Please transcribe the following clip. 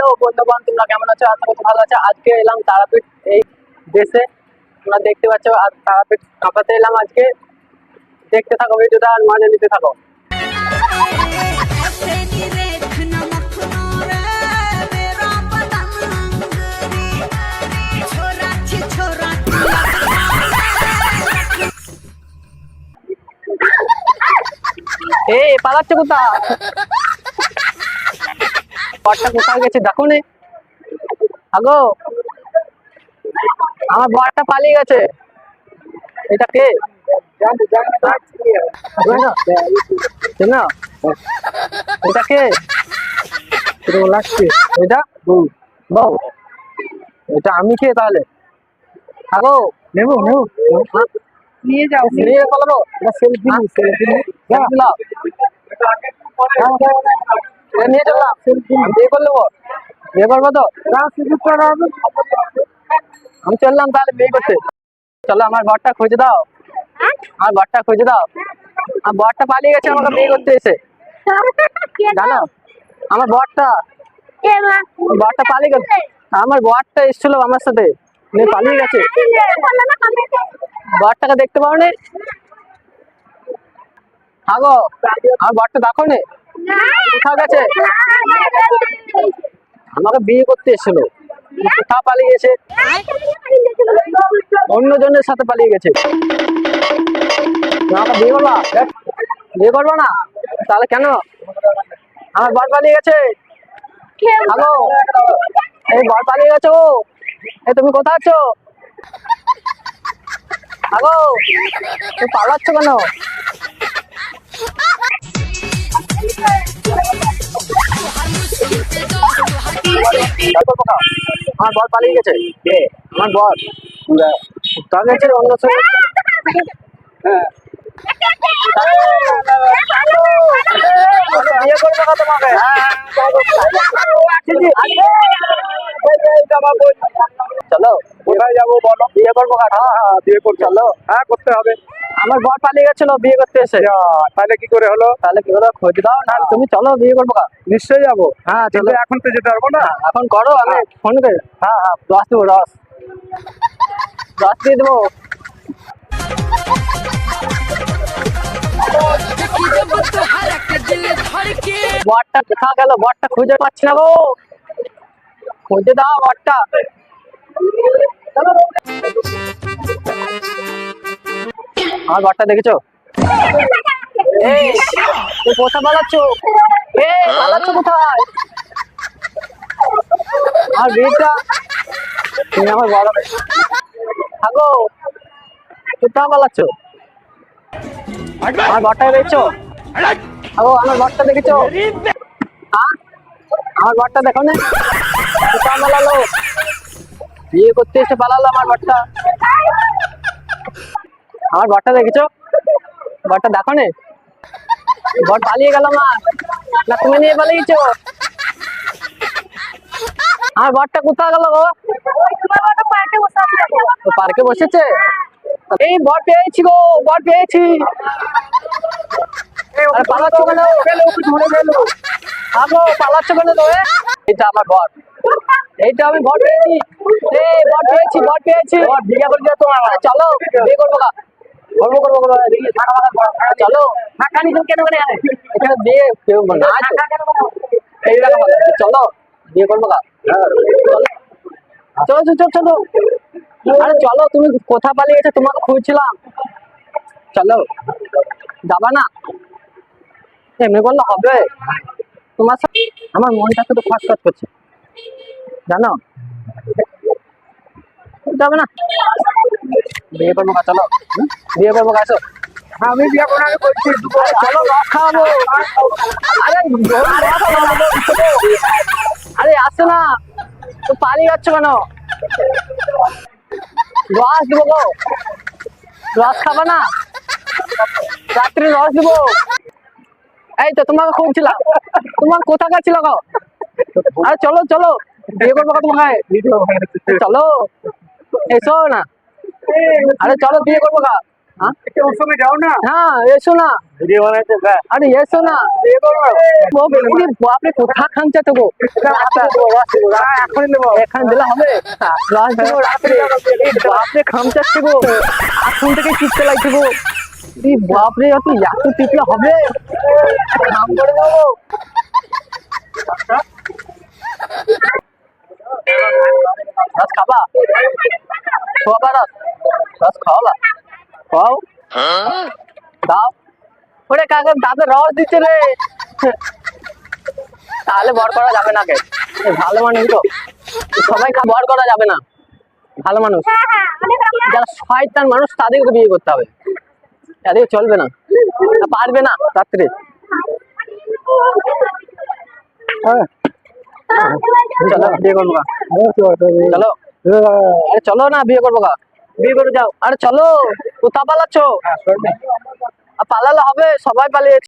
Hello বন্ধুগণ, তোমরা কেমন আছো? আশা করছি ভালো আছো। আজকে এলাম তারাপীঠ এই দেশে, তোমরা দেখতে পাচ্ছ। আর তারাপীঠ কাঁপাতে এলাম আজকে। দেখতে থাকো ভিডিওটা আর মজা নিতে থাকো। এই পালাচ্ছে কোথায়? বরটা কোথায় গেছে দেখো নে। আগো, আমার বরটা পালিয়ে গেছে। এটা কে? এটা কে? এটা বউ। এটা আমি কে তাহলে? আগো, নেবো নেবো নিয়ে যাও, নিয়ে পালাবো। সেলফি নিয়ে চললাম, বিয়ে করে নেবো। বিয়ে করবো তো? আমি চললাম তাহলে বিয়ে করতে। চলো, আমার বরটা খুঁজে দাও। আমার বরটা খুঁজে দাও। আমার বরটা পালিয়ে গেছে আমাকে বিয়ে করতে এসে, জানো? আমার বরটা পালিয়ে গেছে। আমার বরটা এসেছিল আমার সাথে, পালিয়ে গেছে। বরটাকে দেখতে পাও নি? আগো, আমার বরটা দেখো নি কোথাও গেছে? আমাকে বিয়ে করতে এসেছিল, কোথা পালিয়ে গেছে? অন্য জনের সাথে পালিয়ে গেছে। আমাকে বিয়ে করবা? বিয়ে করবো না তাহলে কেন? আমার বর পালিয়ে গেছে। হ্যালো, এই বর পালিয়ে গেছো। এই তুমি কোথায় আছো? হ্যালো, তুমি পালাচ্ছ কেন? আমার বর পালিয়ে গেছে। আমার বর তার গেছে অন্য সঙ্গে। বিয়ে করবো না তোমাকে। চলো, কোথায় যাবো বলো? বিয়ে করবো। হ্যাঁ বিয়ে করবো, চলো। হ্যাঁ করতে হবে। আমার বর পালিয়ে গেছিল বিয়ে করতে এসে। তাহলে কি করে হলো? তাহলে কি করে খোঁজ দাও না, তুমি চলো বিয়ে করবো। নিশ্চয়ই যাবো। হ্যাঁ চলো। এখন তো যেতে পারবো না। এখন করো, আমি ফোন করে। হ্যাঁ হ্যাঁ, রস দেবো, রস দিয়ে দেবো। বরটা কোথা গেল? বরটা খুঁজে পাচ্ছি না গো, খুঁজে দাও বরটা। আমার বরটা দেখেছো? তুই কোথা পালাচ্ছ? পালাচ্ছ কোথায়? আর বিয়েটা তুমি আমার বড় থাকো, কোথাও পালাচ্ছ? আমার বরটা দেখছো? আগো, আমার বরটা দেখেছো? আমার বরটা দেখো না, কোথাও পালালো। বিয়ে করতে এসে পালালো আমার বরটা। আমার বরটা দেখেছো? বরটা দেখো না, বর পালিয়ে গেল। না তুমি নিয়ে পালিয়েছো? আমার বরটা কোথাও গেল গো? পার্কে বসেছে। এই বর পেয়েছি গো, বর পেয়েছি। পালাচ্ছ কেন? আগো, পালাচ্ছ কেন? এটা আমার বর, এইটা আমি বর পেয়েছি। বর পেয়েছি। বিয়ে করে দিও তোমার। চলো বিয়ে করবো। চলো। কেন করে এখানে বিয়ে কেউ না? চলো বিয়ে করবো। চলো চলো চলো। আরে চলো, তুমি কোথা পালিয়ে গেছে? তোমাকে খুঁজছিলাম। চলো, যাবা না? এমনি বললে হবে? তোমার সাথে আমার মনটা শুধু খটখট করছে, জানো? যাবে না? বিয়ে করবো। চলো বিয়ে করবো। আসো। আমি বিয়ে করে বলছি, চলো রস খাওয়াবো। আরে আসো না, তো পালিয়ে যাচ্ছ কেন? রস দিব গো, রস খাবা না? রাত্রি রস দিব। এই তো তোমাকে খুঁজছিলাম, তোমার কোথাকার ছিল গো? আরে চলো চলো, বিয়ে করবো তোমাকে। চলো এসো না। আরে চলো বিয়ে করবো। হ্যাঁ ওর সঙ্গে যাও না, হ্যাঁ এসো না, ভিডিও বানাইতে ব্যাস আরে এসো না। বাপরে কোথা খামচা তো গো, এখনই নেবো। এখানে দিলে হবে? রস দেবো রাত্রে, বাপরে খামচাচ্ছে গো, এখন থেকে চিপতে লাগছে গো। বাপরে এত টিপলে হবে, খাম করে দেবো। রস খাবা? খাবা রস? রস খাও না, খাও দাও। ওরে কাকা দাদা রস দিচ্ছে রে, তাহলে বর করা যাবে না কে? এ ভালো মানুষ তো, সবাই বর করা যাবে না, ভালো মানুষ যারা শয়তান মানুষ তাদেরকে বিয়ে করতে হবে, তাদেরকে চলবে না, পারবে না রাত্রে। চলো বিয়ে করবো, চলো আরে চলো না বিয়ে করবো, বিয়ে করে যাও। আরে চলো, কোথা পালাচ্ছ? পালালে হবে, সবাই পালিয়ে